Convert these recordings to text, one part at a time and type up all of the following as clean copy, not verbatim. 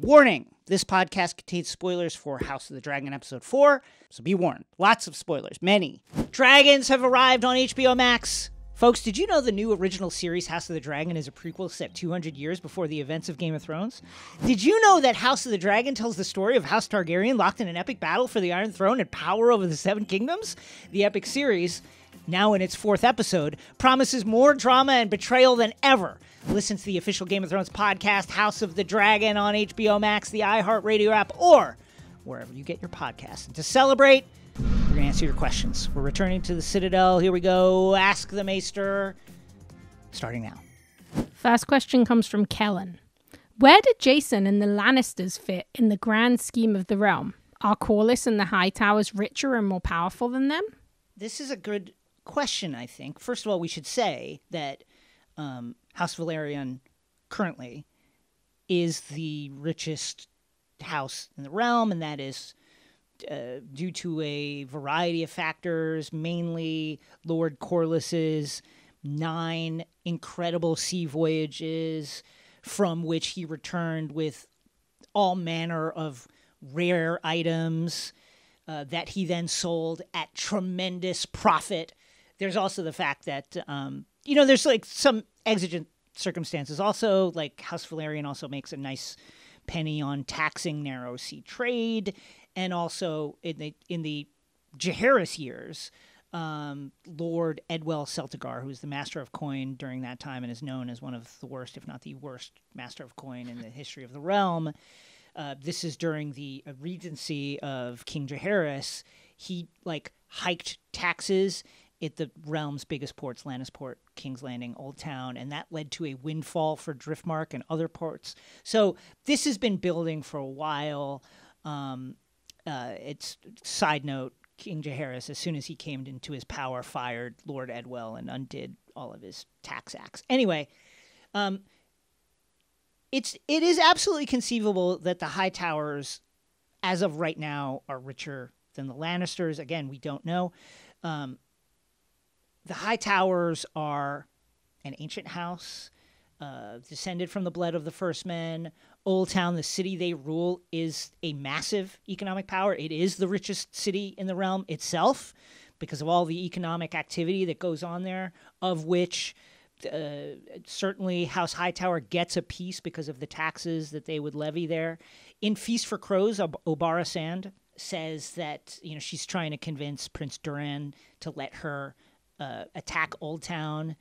Warning, this podcast contains spoilers for House of the Dragon Episode 4, so be warned. Lots of spoilers, many. Dragons have arrived on HBO Max. Folks, did you know the new original series House of the Dragon is a prequel set 200 years before the events of Game of Thrones? Did you know that House of the Dragon tells the story of House Targaryen locked in an epic battle for the Iron Throne and power over the Seven Kingdoms? The epic series, now in its 4th episode, promises more drama and betrayal than ever. Listen to the official Game of Thrones podcast, House of the Dragon, on HBO Max, the iHeartRadio app, or wherever you get your podcasts. And to celebrate, we're going to answer your questions. We're returning to the Citadel. Here we go. Ask the Maester. Starting now. First question comes from Kellen. Where did Jason and the Lannisters fit in the grand scheme of the realm? Are Corlys and the Hightowers richer and more powerful than them? This is a good question, I think. First of all, we should say that House Velaryon currently is the richest house in the realm, and that is due to a variety of factors, mainly Lord Corlys's 9 incredible sea voyages from which he returned with all manner of rare items that he then sold at tremendous profit. There's also the fact that, there's like some exigent circumstances. Also, like House Velaryon also makes a nice penny on taxing narrow sea trade. And also in the Jaehaerys years, Lord Edwell Celtigar, who was the Master of Coin during that time and is known as one of the worst, if not the worst, Master of Coin in the history of the realm. This is during the regency of King Jaehaerys. He hiked taxes at the realm's biggest ports, Lannisport, King's Landing, Old Town, and that led to a windfall for Driftmark and other ports. So this has been building for a while. It's side note, King Jaehaerys, as soon as he came into his power, fired Lord Edwell and undid all of his tax acts. Anyway, it is absolutely conceivable that the Hightowers, as of right now, are richer than the Lannisters. Again, we don't know. The Hightowers are an ancient house, descended from the blood of the First Men. Old Town, the city they rule, is a massive economic power. It is the richest city in the realm itself because of all the economic activity that goes on there, of which certainly House Hightower gets a piece because of the taxes that they would levy there. In Feast for Crows, Obara Sand says that she's trying to convince Prince Doran to let her attack Old Town,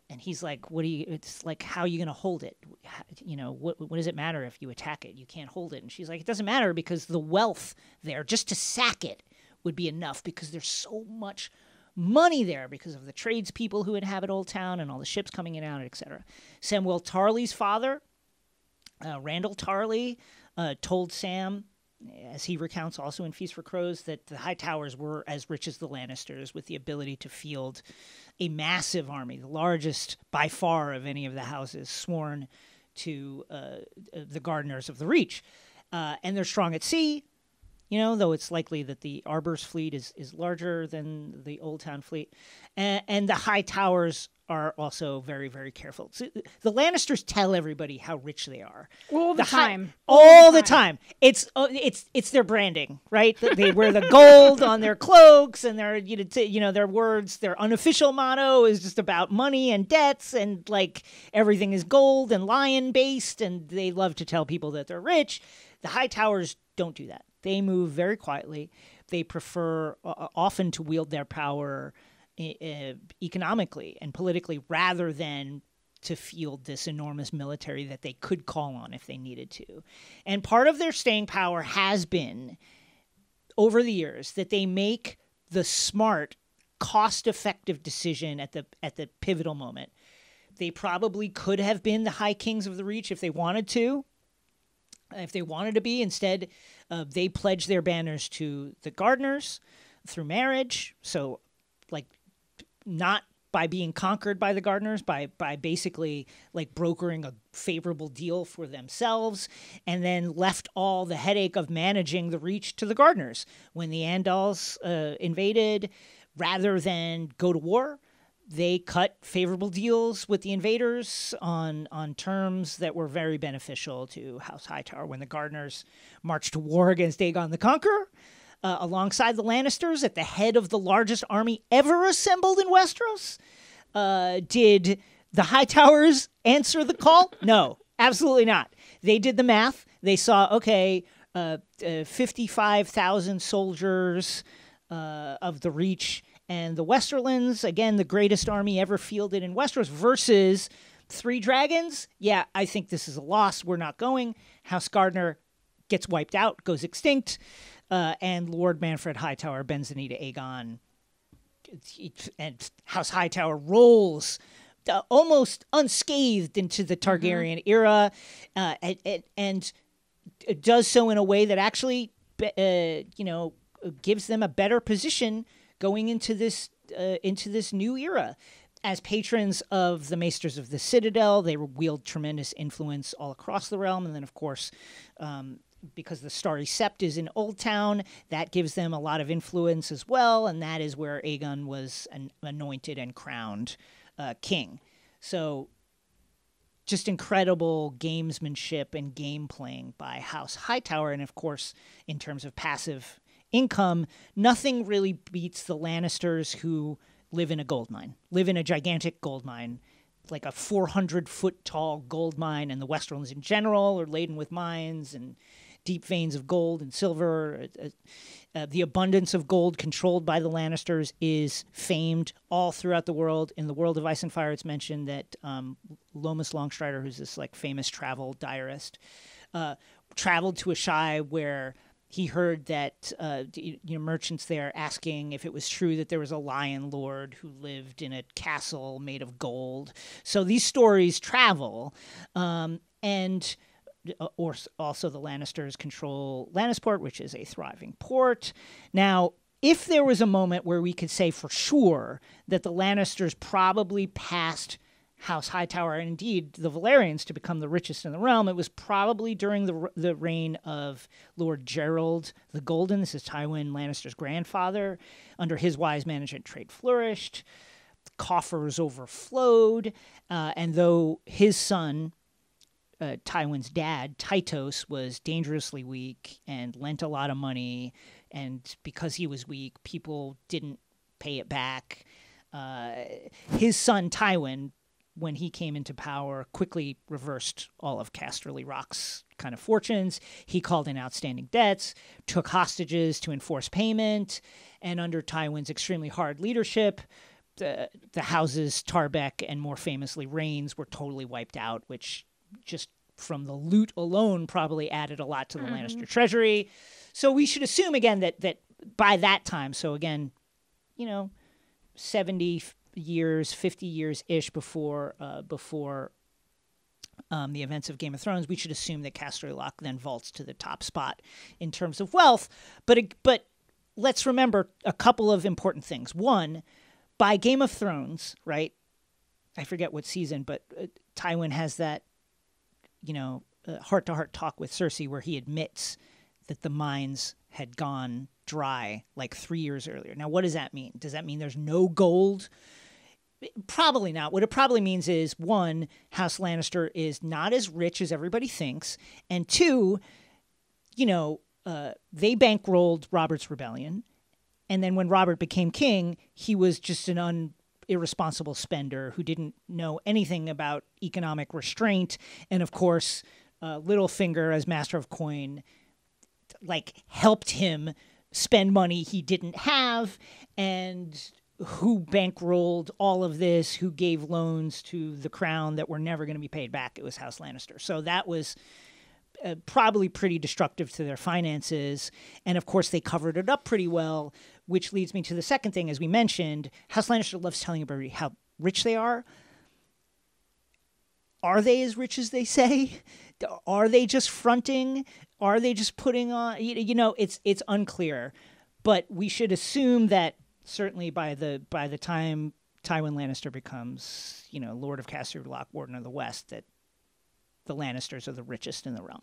and he's like, it's like, how are you going to hold it? What does it matter if you attack it? You can't hold it. And she's like, it doesn't matter because the wealth there, just to sack it would be enough because there's so much money there because of the tradespeople who inhabit Old Town and all the ships coming in and out, etc. Samwell Tarly's father, Randall Tarly, told Sam, as he recounts also in Feast for Crows, that the Hightowers were as rich as the Lannisters with the ability to field a massive army, the largest by far of any of the houses sworn to the Gardeners of the Reach. And they're strong at sea, though it's likely that the Arbor's fleet is larger than the Old Town fleet. And the Hightowers are also very, very careful. So the Lannisters tell everybody how rich they are. All the time. All the time. It's their branding, right? They wear the gold on their cloaks, and their words, their unofficial motto is just about money and debts, and everything is gold and lion-based, and they love to tell people that they're rich. The Hightowers don't do that. They move very quietly. They prefer often to wield their power economically and politically rather than to field this enormous military that they could call on if they needed to. And part of their staying power has been, over the years, that they make the smart, cost-effective decision at the pivotal moment. They probably could have been the High Kings of the Reach if they wanted to. If they wanted to be. Instead, they pledged their banners to the Gardeners through marriage. So, not by being conquered by the Gardeners, by basically brokering a favorable deal for themselves, and then left all the headache of managing the Reach to the Gardeners. When the Andals invaded, rather than go to war, they cut favorable deals with the invaders on terms that were very beneficial to House Hightower when the Gardeners marched to war against Aegon the Conqueror. Alongside the Lannisters at the head of the largest army ever assembled in Westeros. Did the Hightowers answer the call? No, absolutely not. They did the math. They saw, okay, 55,000 soldiers of the Reach and the Westerlands, again, the greatest army ever fielded in Westeros, versus 3 dragons. Yeah, I think this is a loss. We're not going. House Gardener gets wiped out, goes extinct. And Lord Manfred Hightower bends the knee to Aegon, and House Hightower rolls almost unscathed into the Targaryen era, and it does so in a way that actually, gives them a better position going into this new era. As patrons of the Maesters of the Citadel, they wield tremendous influence all across the realm, and then of course. Because the Starry Sept is in Old Town, that gives them a lot of influence as well, and that is where Aegon was anointed and crowned king. So just incredible gamesmanship and game playing by House Hightower, and of course, in terms of passive income, nothing really beats the Lannisters, who live in a gold mine, live in a gigantic gold mine, like a 400-foot tall gold mine, and the Westerlands in general are laden with mines and deep veins of gold and silver. The abundance of gold controlled by the Lannisters is famed all throughout the world. In the World of Ice and Fire, it's mentioned that Lomas Longstrider, who's this like famous travel diarist, traveled to Asshai where he heard that merchants there asking if it was true that there was a lion lord who lived in a castle made of gold. So these stories travel, or also the Lannisters control Lannisport, which is a thriving port. Now, if there was a moment where we could say for sure that the Lannisters probably passed House Hightower and indeed the Valyrians to become the richest in the realm, it was probably during the reign of Lord Gerald the Golden. This is Tywin Lannister's grandfather. Under his wise management, trade flourished, coffers overflowed, and though his son, Tywin's dad, Tytos, was dangerously weak and lent a lot of money, and because he was weak, people didn't pay it back. His son, Tywin, when he came into power, quickly reversed all of Casterly Rock's kind of fortunes. He called in outstanding debts, took hostages to enforce payment, and under Tywin's extremely hard leadership, the houses Tarbeck and more famously Rains were totally wiped out, which just from the loot alone probably added a lot to the Lannister treasury. So we should assume again that by that time, so again, 70 years, 50 years-ish before the events of Game of Thrones, we should assume that Casterly Rock then vaults to the top spot in terms of wealth. But let's remember a couple of important things. One, by Game of Thrones, right? I forget what season, but Tywin has that, heart-to-heart talk with Cersei where he admits that the mines had gone dry like 3 years earlier. Now, what does that mean? Does that mean there's no gold? Probably not. What it probably means is, one, House Lannister is not as rich as everybody thinks, and two, they bankrolled Robert's rebellion, and then when Robert became king, he was just an irresponsible spender who didn't know anything about economic restraint. And of course, Littlefinger, as Master of Coin, helped him spend money he didn't have. And who bankrolled all of this, who gave loans to the crown that were never going to be paid back? It was House Lannister. So that was probably pretty destructive to their finances. And of course, they covered it up pretty well, which leads me to the second thing. As we mentioned, House Lannister loves telling everybody how rich they are. Are they as rich as they say? Are they just fronting? Are they just putting on? It's unclear. But we should assume that certainly by the time Tywin Lannister becomes, Lord of Casterly Rock, Warden of the West, that the Lannisters are the richest in the realm.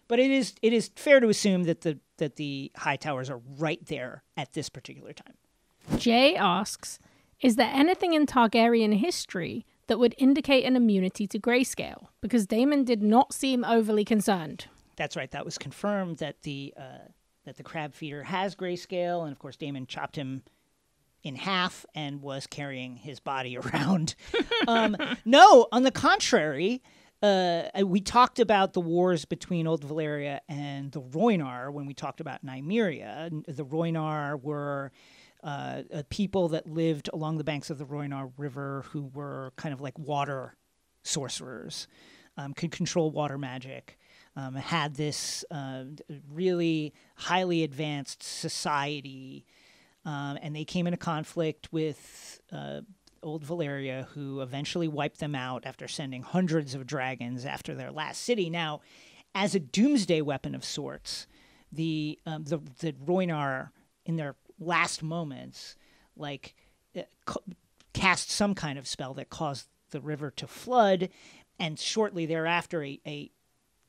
But it is fair to assume that the Hightowers are right there at this particular time. Jay asks, Is there anything in Targaryen history that would indicate an immunity to grayscale? Because Daemon did not seem overly concerned. That's right. That was confirmed that the crab feeder has grayscale, and of course Daemon chopped him in half and was carrying his body around. No, on the contrary, we talked about the wars between Old Valyria and the Rhoynar when we talked about Nymeria. The Rhoynar were a people that lived along the banks of the Rhoynar River who were kind of like water sorcerers, could control water magic, had this really highly advanced society. And they came into conflict with Old Valyria, who eventually wiped them out after sending hundreds of dragons after their last city. Now, as a doomsday weapon of sorts, the Rhoynar, in their last moments, cast some kind of spell that caused the river to flood, and shortly thereafter, a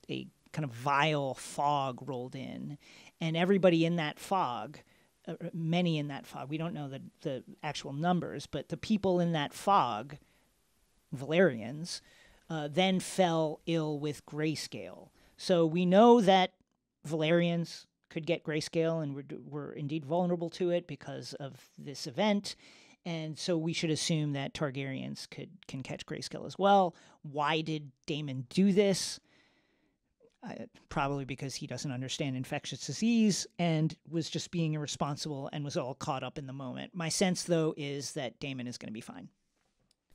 kind of vile fog rolled in, and everybody in that fog. Many in that fog. We don't know the actual numbers, but the people in that fog, Valyrians, then fell ill with grayscale. So we know that Valyrians could get grayscale and were indeed vulnerable to it because of this event. And so we should assume that Targaryens can catch grayscale as well. Why did Daemon do this? Probably because he doesn't understand infectious disease and was just being irresponsible and was all caught up in the moment. My sense, though, is that Daemon is going to be fine.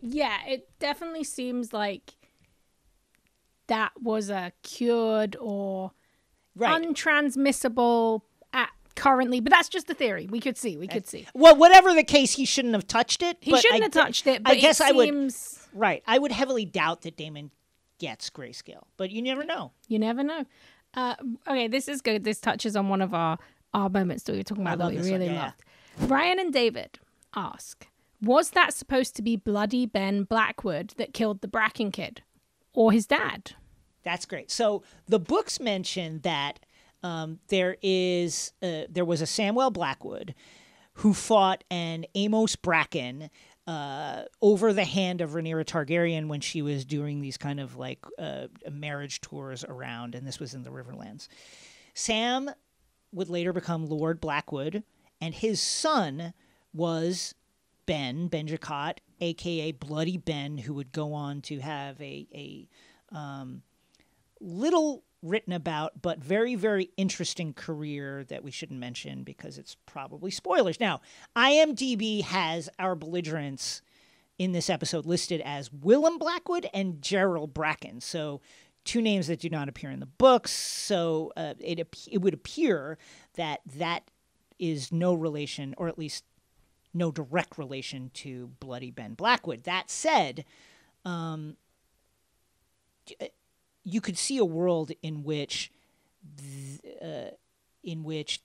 Yeah, it definitely seems like that was a cured or untransmissible currently, but that's just a theory. We could see. Well, whatever the case, he shouldn't have touched it. He shouldn't have touched it, but I guess I would. Right. I would heavily doubt that Daemon gets grayscale, but you never know. You never know. Okay, this is good. This touches on one of our moments that we were talking about that we really loved. Ryan and David ask, was that supposed to be Bloody Ben Blackwood that killed the Bracken kid, or his dad? That's great. So the books mention that there was a Samwell Blackwood who fought an Amos Bracken over the hand of Rhaenyra Targaryen when she was doing these kind of marriage tours around, and this was in the Riverlands. Sam would later become Lord Blackwood, and his son was Ben Jacot, a.k.a. Bloody Ben, who would go on to have a little written about, but very, very interesting career that we shouldn't mention because it's probably spoilers. Now, IMDb has our belligerents in this episode listed as Willem Blackwood and Gerald Bracken. So two names that do not appear in the books. So it would appear that is no relation, or at least no direct relation to Bloody Ben Blackwood. That said, you could see a world in which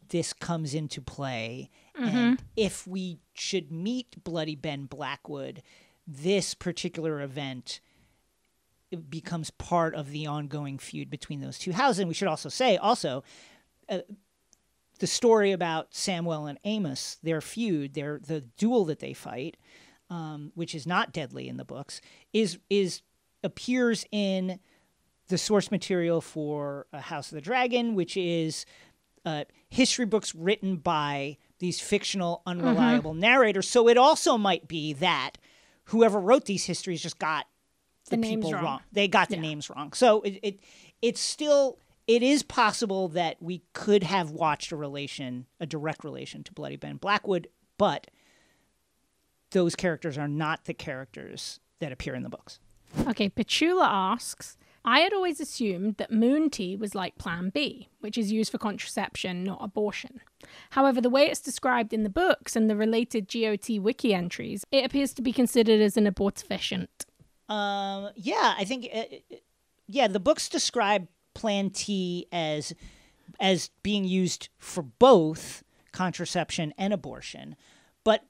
this comes into play, and if we should meet Bloody Ben Blackwood, this particular event becomes part of the ongoing feud between those two houses. And we should also say, the story about Samwell and Amos, their feud, the duel that they fight, which is not deadly in the books, appears in the source material for House of the Dragon, which is history books written by these fictional, unreliable narrators. So it also might be that whoever wrote these histories just got the people wrong. They got the names wrong. So it is possible that we could have watched a direct relation to Bloody Ben Blackwood, but those characters are not the characters that appear in the books. Okay, Petula asks, I had always assumed that moon tea was like Plan B, which is used for contraception, not abortion. However, the way it's described in the books and the related GOT wiki entries, it appears to be considered as an abortifacient. I think, the books describe Plan T as being used for both contraception and abortion, but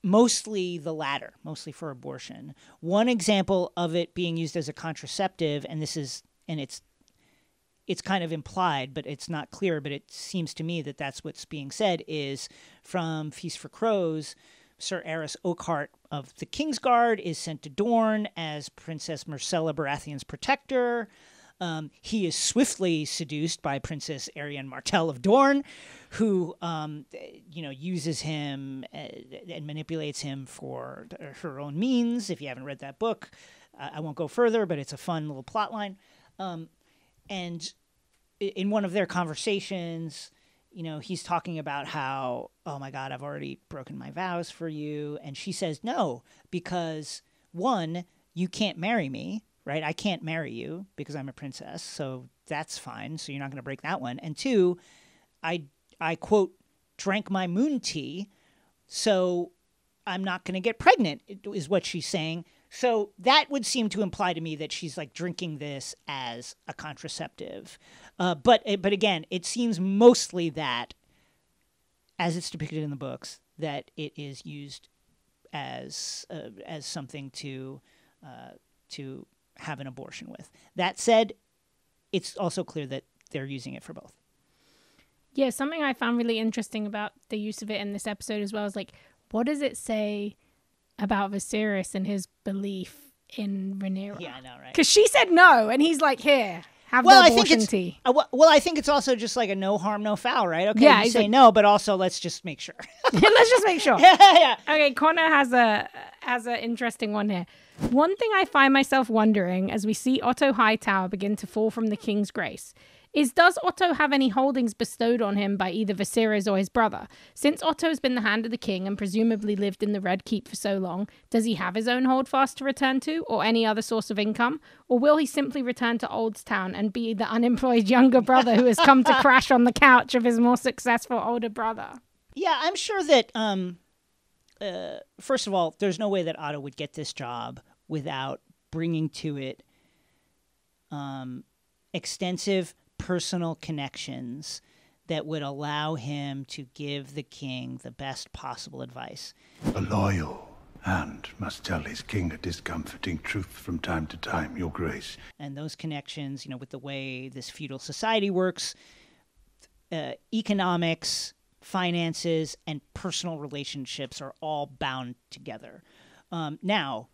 mostly the latter, mostly for abortion. One example of it being used as a contraceptive, and it's kind of implied, but it's not clear, but it seems to me that that's what's being said, is from Feast for Crows, Sir Eris Oakhart of the Kingsguard is sent to Dorne as Princess Myrcella Baratheon's protector. He is swiftly seduced by Princess Arianne Martell of Dorne, who, uses him and manipulates him for her own means. If you haven't read that book, I won't go further, but it's a fun little plot line. And in one of their conversations, he's talking about how, oh my God, I've already broken my vows for you. And she says, no, because one, you can't marry me, right? I can't marry you because I'm a princess. So that's fine. So you're not going to break that one. And two, I quote, drank my moon tea. So I'm not going to get pregnant is what she's saying. So that would seem to imply to me that she's like drinking this as a contraceptive. But again, it seems mostly that, as it's depicted in the books, that it is used as something to have an abortion with. That said, it's also clear that they're using it for both. Yeah, something I found really interesting about the use of it in this episode as well is like, what does it say about Viserys and his belief in Rhaenyra? Yeah, I know, right? Because she said no, and he's like, here, have the abortion tea. Well, I think it's also just like a no harm, no foul, right? Okay, yeah, you say no, but also let's just make sure. Let's just make sure. Yeah. Okay, Connor has an interesting one here. One thing I find myself wondering as we see Otto Hightower begin to fall from the king's grace is, does Otto have any holdings bestowed on him by either Viserys or his brother? Since Otto's been the hand of the king and presumably lived in the Red Keep for so long, does he have his own holdfast to return to or any other source of income? Or will he simply return to Oldstown and be the unemployed younger brother who has come to crash on the couch of his more successful older brother? Yeah, I'm sure that, first of all, there's no way that Otto would get this job without bringing to it extensive personal connections that would allow him to give the king the best possible advice. A loyal hand must tell his king a discomforting truth from time to time, your grace. And those connections, with the way this feudal society works, economics, finances, and personal relationships are all bound together. Now,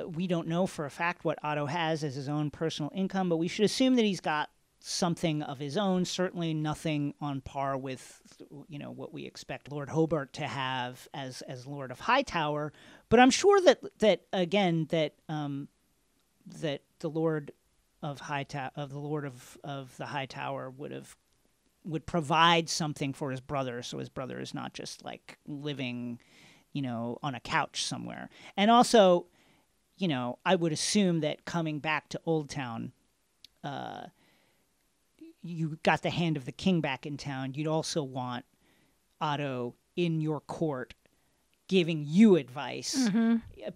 we don't know for a fact what Otto has as his own personal income, but we should assume that he's got something of his own, certainly nothing on par with, what we expect Lord Hobart to have as Lord of Hightower. But I'm sure that the Lord of the Hightower would provide something for his brother, so his brother is not just like living, on a couch somewhere. And also, I would assume that coming back to Oldtown, you got the hand of the king back in town. You'd also want Otto in your court giving you advice,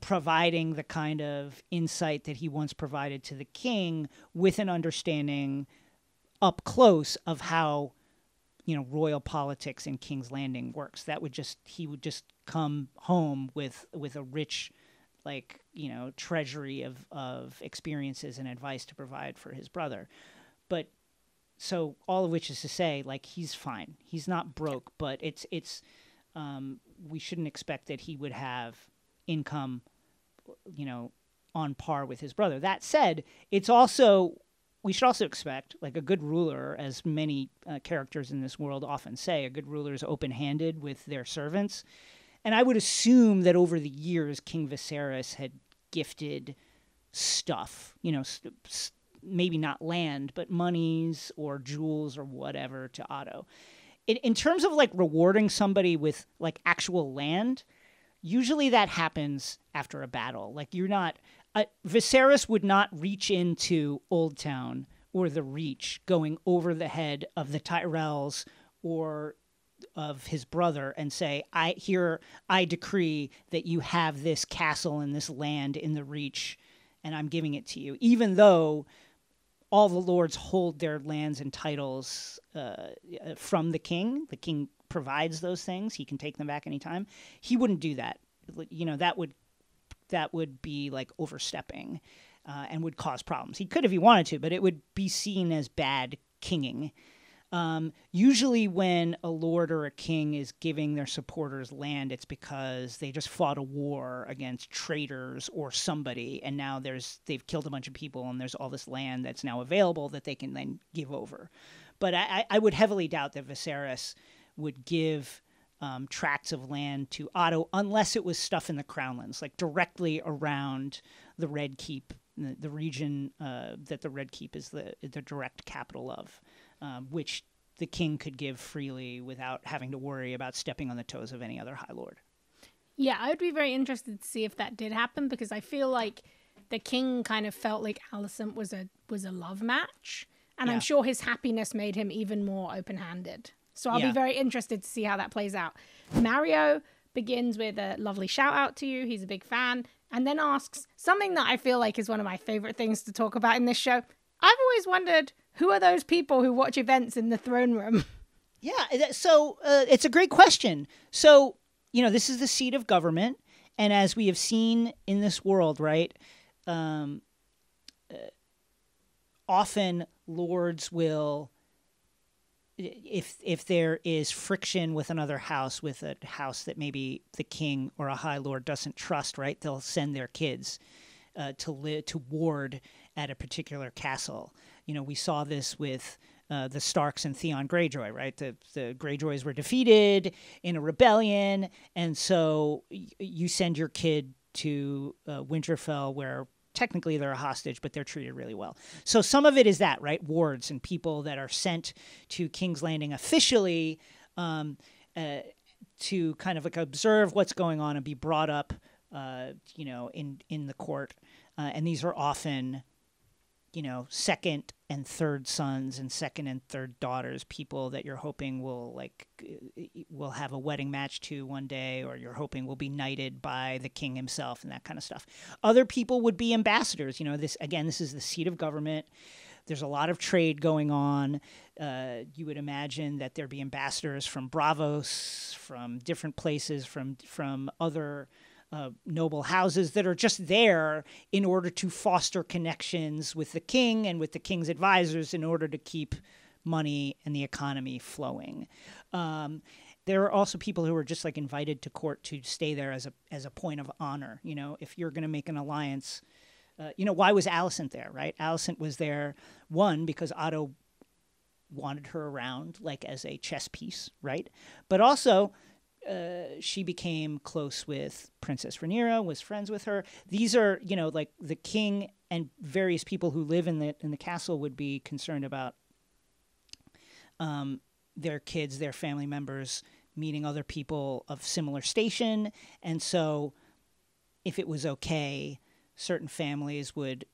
providing the kind of insight that he once provided to the king with an understanding up close of how, royal politics in King's Landing works. He would just come home with a rich, treasury of experiences and advice to provide for his brother. But so all of which is to say, he's fine. He's not broke, but we shouldn't expect that he would have income, on par with his brother. That said, we should also expect, a good ruler, as many characters in this world often say, a good ruler is open-handed with their servants. And I would assume that over the years, King Viserys had gifted stuff, maybe not land, but monies or jewels or whatever to Otto. In terms of rewarding somebody with actual land, usually that happens after a battle. Viserys would not reach into Oldtown or the Reach going over the head of the Tyrells or of his brother and say, I decree that you have this castle and this land in the Reach and I'm giving it to you, even though all the lords hold their lands and titles from the king. The king provides those things. He can take them back anytime. He wouldn't do that. That would be overstepping and would cause problems. He could if he wanted to, but it would be seen as bad kinging. Usually when a lord or a king is giving their supporters land, it's because they just fought a war against traitors or somebody, and now they've killed a bunch of people, and there's all this land that's now available that they can then give over. But I would heavily doubt that Viserys would give tracts of land to Otto unless it was stuff in the Crownlands, like directly around the Red Keep, the region that the Red Keep is the direct capital of, which the king could give freely without having to worry about stepping on the toes of any other High Lord. Yeah, I would be very interested to see if that did happen, because I feel like the king kind of felt like Alicent was a love match, and I'm sure his happiness made him even more open-handed. So I'll be very interested to see how that plays out. Mario begins with a lovely shout out to you. He's a big fan. And then asks something that I feel like is one of my favorite things to talk about in this show. I've always wondered, who are those people who watch events in the throne room? Yeah, so it's a great question. So, this is the seat of government. And as we have seen in this world, right, often lords will... If there is friction with another house, with a house that maybe the king or a high lord doesn't trust, right, they'll send their kids to ward at a particular castle. We saw this with the Starks and Theon Greyjoy, right? The Greyjoys were defeated in a rebellion, and so you send your kid to Winterfell, where technically they're a hostage, but they're treated really well. So some of it is that, right? Wards and people that are sent to King's Landing officially to kind of like observe what's going on and be brought up, in the court. And these are often, second and third sons and second and third daughters, people that you're hoping will have a wedding match to one day, or you're hoping will be knighted by the king himself and that kind of stuff. Other people would be ambassadors. This is the seat of government. There's a lot of trade going on. You would imagine that there'd be ambassadors from Braavos, from different places, from other noble houses that are just there in order to foster connections with the king and with the king's advisors in order to keep money and the economy flowing. There are also people who are just like invited to court to stay there as a point of honor. If you're going to make an alliance, why was Alicent there, right? Alicent was there, one, because Otto wanted her around like as a chess piece, right? But also, she became close with Princess Rhaenyra, was friends with her. These are, like the king and various people who live in the castle would be concerned about their kids, their family members meeting other people of similar station. And so if it was okay, certain families would,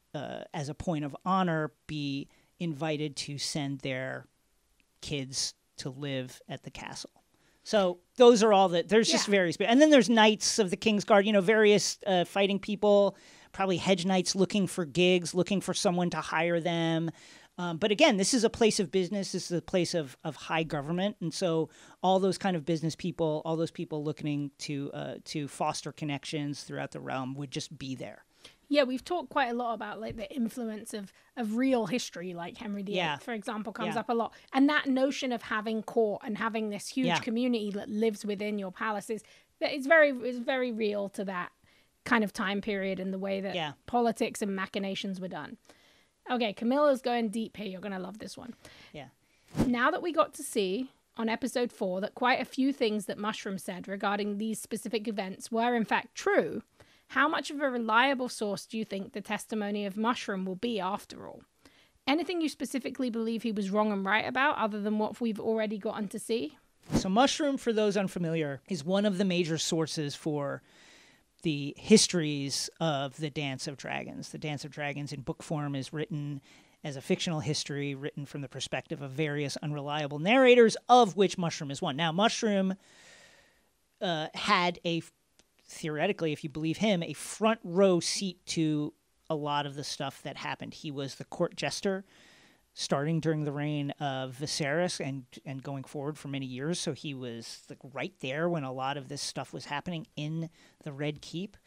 as a point of honor, be invited to send their kids to live at the castle. So those are all there's just various, and then there's knights of the King's Guard, various fighting people, probably hedge knights looking for gigs, looking for someone to hire them. But again, this is a place of business. This is a place of high government. And so all those kind of business people, all those people looking to foster connections throughout the realm would just be there. Yeah, we've talked quite a lot about like the influence of real history, like Henry VIII, for example, comes up a lot. And that notion of having court and having this huge community that lives within your palaces, that is very real to that kind of time period and the way that politics and machinations were done. Okay, Camilla's going deep here. You're going to love this one. Yeah. Now that we got to see on episode 4 that quite a few things that Mushroom said regarding these specific events were in fact true, how much of a reliable source do you think the testimony of Mushroom will be after all? Anything you specifically believe he was wrong and right about other than what we've already gotten to see? So Mushroom, for those unfamiliar, is one of the major sources for the histories of the Dance of Dragons. The Dance of Dragons in book form is written as a fictional history, written from the perspective of various unreliable narrators, of which Mushroom is one. Now, Mushroom had theoretically, if you believe him, a front row seat to a lot of the stuff that happened. He was the court jester starting during the reign of Viserys and going forward for many years. So he was like right there when a lot of this stuff was happening in the Red Keep.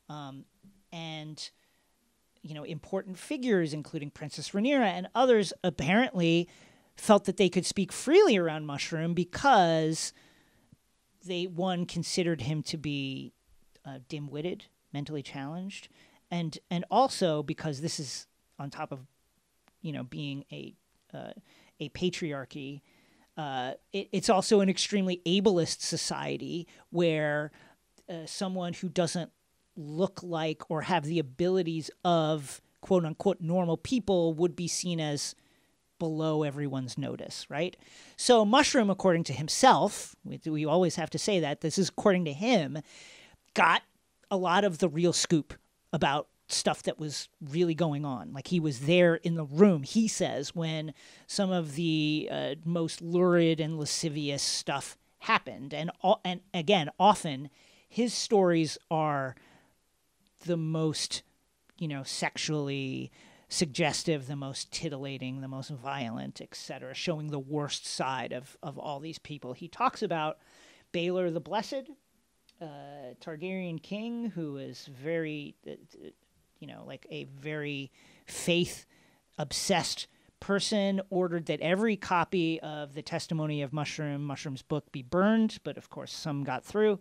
And, important figures, including Princess Rhaenyra and others, apparently felt that they could speak freely around Mushroom because they, one, considered him to be dim-witted, mentally challenged, and also because this is on top of, being a patriarchy. It's also an extremely ableist society where someone who doesn't look like or have the abilities of quote unquote normal people would be seen as below everyone's notice, right? So Mushroom, according to himself, we always have to say that, this is according to him, got a lot of the real scoop about stuff that was really going on. Like, he was there in the room, he says, when some of the most lurid and lascivious stuff happened. And again, often his stories are the most, sexually suggestive, the most titillating, the most violent, etc., showing the worst side of all these people. He talks about Baelor the Blessed, Targaryen king, who is very, like a very faith-obsessed person, ordered that every copy of the Testimony of Mushroom's book be burned, but of course some got through.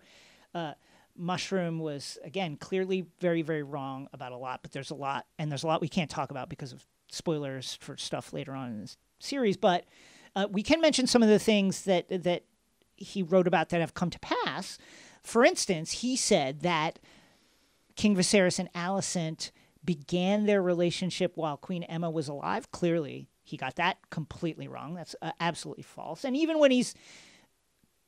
Mushroom was, again, clearly very, very wrong about a lot, but there's a lot we can't talk about because of spoilers for stuff later on in this series, but we can mention some of the things that he wrote about that have come to pass. For instance, he said that King Viserys and Alicent began their relationship while Queen Aemma was alive. Clearly, he got that completely wrong. That's absolutely false. And even when he's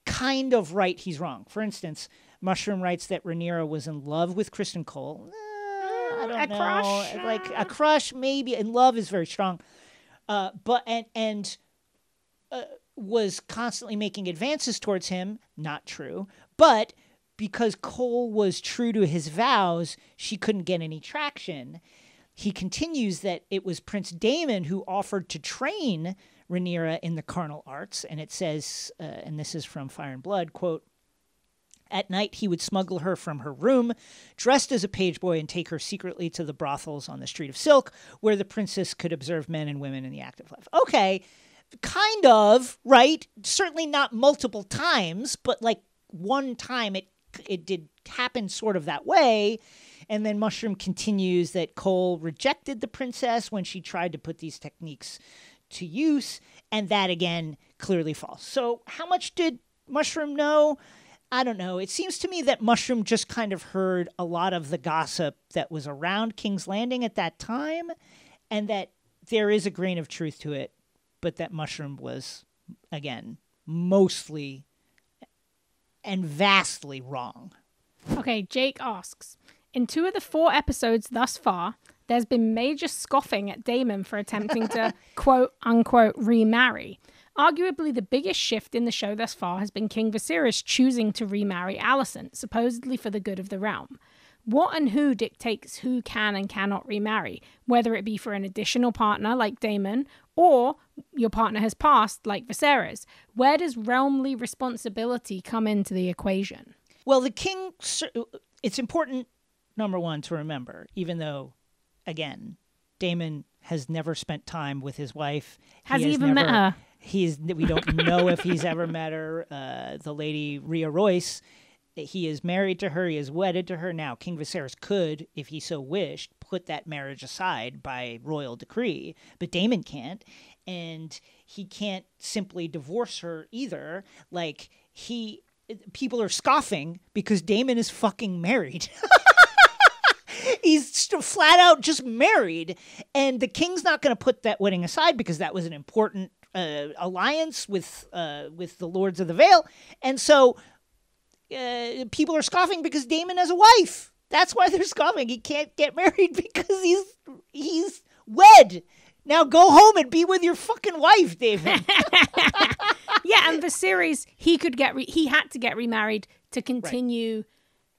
kind of right, he's wrong. For instance, Mushroom writes that Rhaenyra was in love with Criston Cole. I don't know. Crush. Like a crush, maybe. And love is very strong. But was constantly making advances towards him. Not true. But because Cole was true to his vows, she couldn't get any traction. He continues that it was Prince Daemon who offered to train Rhaenyra in the carnal arts. And it says, and this is from Fire and Blood, quote, "At night he would smuggle her from her room, dressed as a page boy, and take her secretly to the brothels on the Street of Silk, where the princess could observe men and women in the active life." Okay, kind of, right? Certainly not multiple times, but like one time it did happen sort of that way. And then Mushroom continues that Cole rejected the princess when she tried to put these techniques to use, and that, again, clearly false. So how much did Mushroom know? I don't know. It seems to me that Mushroom just kind of heard a lot of the gossip that was around King's Landing at that time, and that there is a grain of truth to it, but that Mushroom was, again, mostly and vastly wrong. Okay, Jake asks, in 2 of the 4 episodes thus far, there's been major scoffing at Daemon for attempting to quote-unquote remarry. Arguably the biggest shift in the show thus far has been King Viserys choosing to remarry Alicent, supposedly for the good of the realm. What and who dictates who can and cannot remarry, whether it be for an additional partner like Daemon, or your partner has passed like Viserys? Where does realmly responsibility come into the equation? Well, the king, it's important, number one, to remember, even though, again, Daemon has never spent time with his wife. Has he even met her? We don't know if he's ever met her. The lady Rhea Royce, he is married to her. He is wedded to her. Now, King Viserys could, if he so wished, put that marriage aside by royal decree, but Daemon can't, and he can't simply divorce her either. Like, people are scoffing because Daemon is fucking married. He's flat out just married, and the king's not going to put that wedding aside because that was an important alliance with the Lords of the Vale, and so people are scoffing because Daemon has a wife. That's why they're scoffing. He can't get married because he's wed. Now go home and be with your fucking wife, Daemon. Yeah, and Viserys, he had to get remarried to continue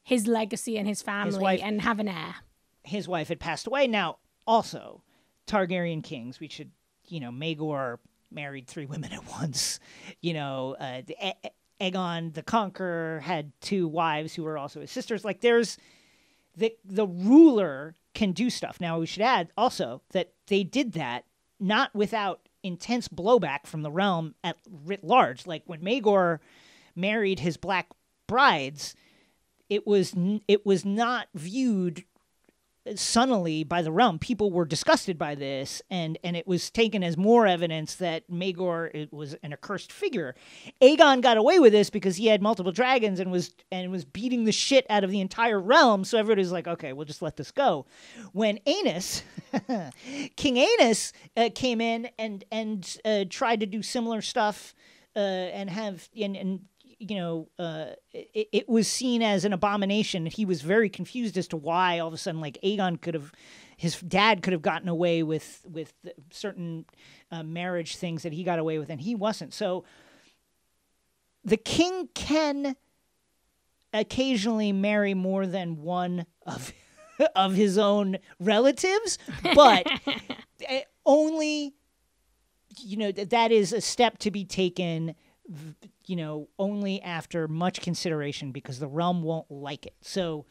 his legacy and his family and have an heir. His wife had passed away. Now, also, Targaryen kings, we should, Maegor married 3 women at once. Aegon the Conqueror had 2 wives who were also his sisters. Like, there's the ruler can do stuff. Now, we should add also that they did that not without intense blowback from the realm at writ large. Like when Maegor married his black brides, it was not viewed sunnily by the realm. People were disgusted by this, and it was taken as more evidence that Maegor was an accursed figure. Aegon got away with this because he had multiple dragons and was beating the shit out of the entire realm. So everybody was like, okay, we'll just let this go. When Aenys, King Aenys, came in and tried to do similar stuff and it was seen as an abomination. He was very confused as to why all of a sudden, like, his dad could have gotten away with certain marriage things that he got away with, and he wasn't. So the king can occasionally marry more than one of his own relatives, but only, that is a step to be taken, only after much consideration, because the realm won't like it. So,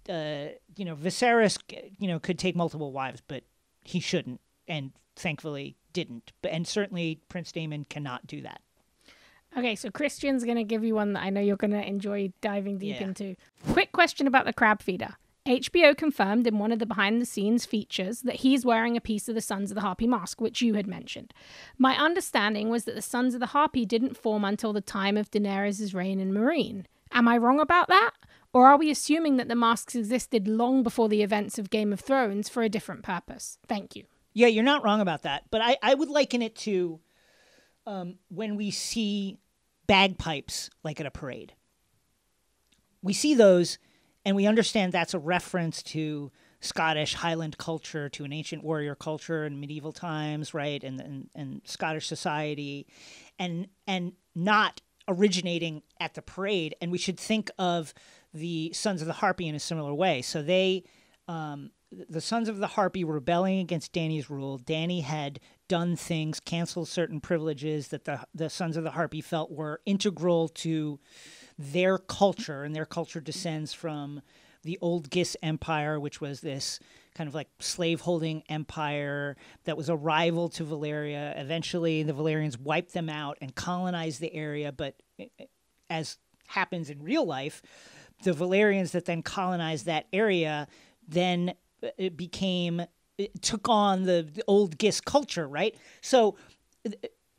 Viserys, could take multiple wives, but he shouldn't, and thankfully didn't. And certainly Prince Daemon cannot do that. Okay, so Christian's going to give you one that I know you're going to enjoy diving deep into. Quick question about the crab feeder. HBO confirmed in one of the behind-the-scenes features that he's wearing a piece of the Sons of the Harpy mask, which you had mentioned. My understanding was that the Sons of the Harpy didn't form until the time of Daenerys' reign in Meereen. Am I wrong about that? Or are we assuming that the masks existed long before the events of Game of Thrones for a different purpose? Thank you. Yeah, you're not wrong about that. But I would liken it to when we see bagpipes, like at a parade. We see those, and we understand that's a reference to Scottish Highland culture, to an ancient warrior culture in medieval times, right? And Scottish society, and not originating at the parade. And we should think of the Sons of the Harpy in a similar way. So the Sons of the Harpy were rebelling against Dany's rule. Dany had done things, canceled certain privileges that the Sons of the Harpy felt were integral to their culture, and their culture descends from the Old Gis Empire, which was this kind of like slave-holding empire that was a rival to Valyria. Eventually, the Valyrians wiped them out and colonized the area, but as happens in real life, the Valyrians that then colonized that area then took on the Old Gis culture, right? So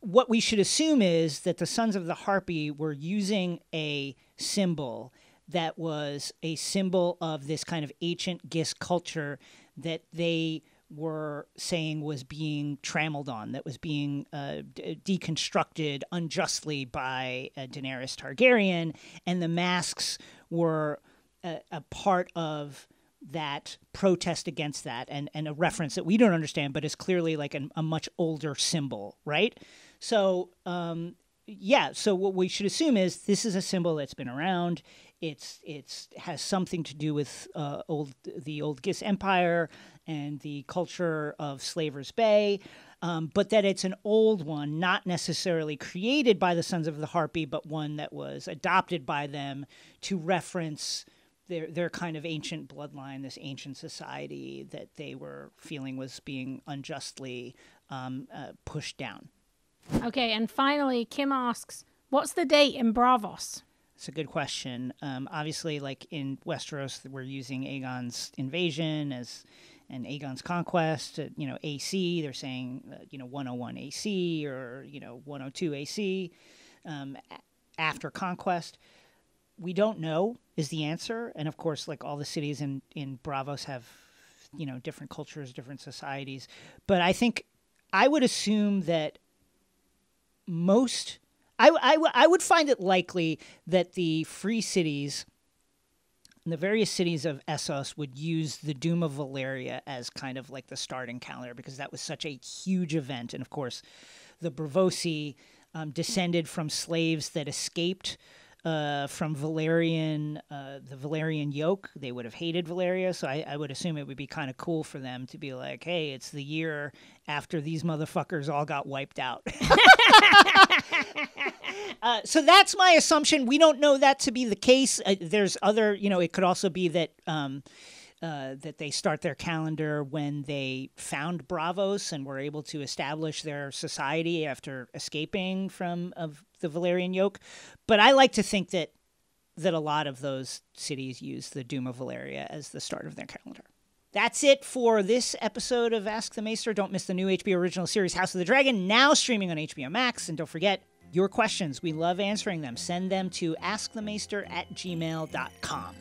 what we should assume is that the Sons of the Harpy were using a symbol that was a symbol of this kind of ancient Gis culture that they were saying was being trammeled on, that was being deconstructed unjustly by Daenerys Targaryen, and the masks were a part of that protest against that, and a reference that we don't understand, but is clearly like a much older symbol, right? So, so what we should assume is this is a symbol that's been around. It's has something to do with the Old Gis Empire and the culture of Slaver's Bay, but that it's an old one, not necessarily created by the Sons of the Harpy, but one that was adopted by them to reference their kind of ancient bloodline, this ancient society that they were feeling was being unjustly pushed down. Okay, and finally, Kim asks, what's the date in Braavos? It's a good question. Obviously, like in Westeros, we're using Aegon's invasion and Aegon's conquest. AC, they're saying 101 AC or 102 AC after conquest. We don't know is the answer, and of course, like all the cities in Braavos have different cultures, different societies. But I think I would assume that I would find it likely that the free cities, the various cities of Essos, would use the Doom of Valyria as kind of like the starting calendar, because that was such a huge event. And of course, the Braavosi descended from slaves that escaped from the Valyrian yoke. They would have hated Valyria, so I would assume it would be kind of cool for them to be like, hey, it's the year after these motherfuckers all got wiped out. So that's my assumption. We don't know that to be the case. There's other, it could also be that that they start their calendar when they found Braavos and were able to establish their society after escaping from the Valyrian yoke. But I like to think that a lot of those cities use the Doom of Valyria as the start of their calendar. That's it for this episode of Ask the Maester. Don't miss the new HBO original series House of the Dragon, now streaming on HBO Max. And don't forget, your questions. We love answering them. Send them to askthemaester@gmail.com.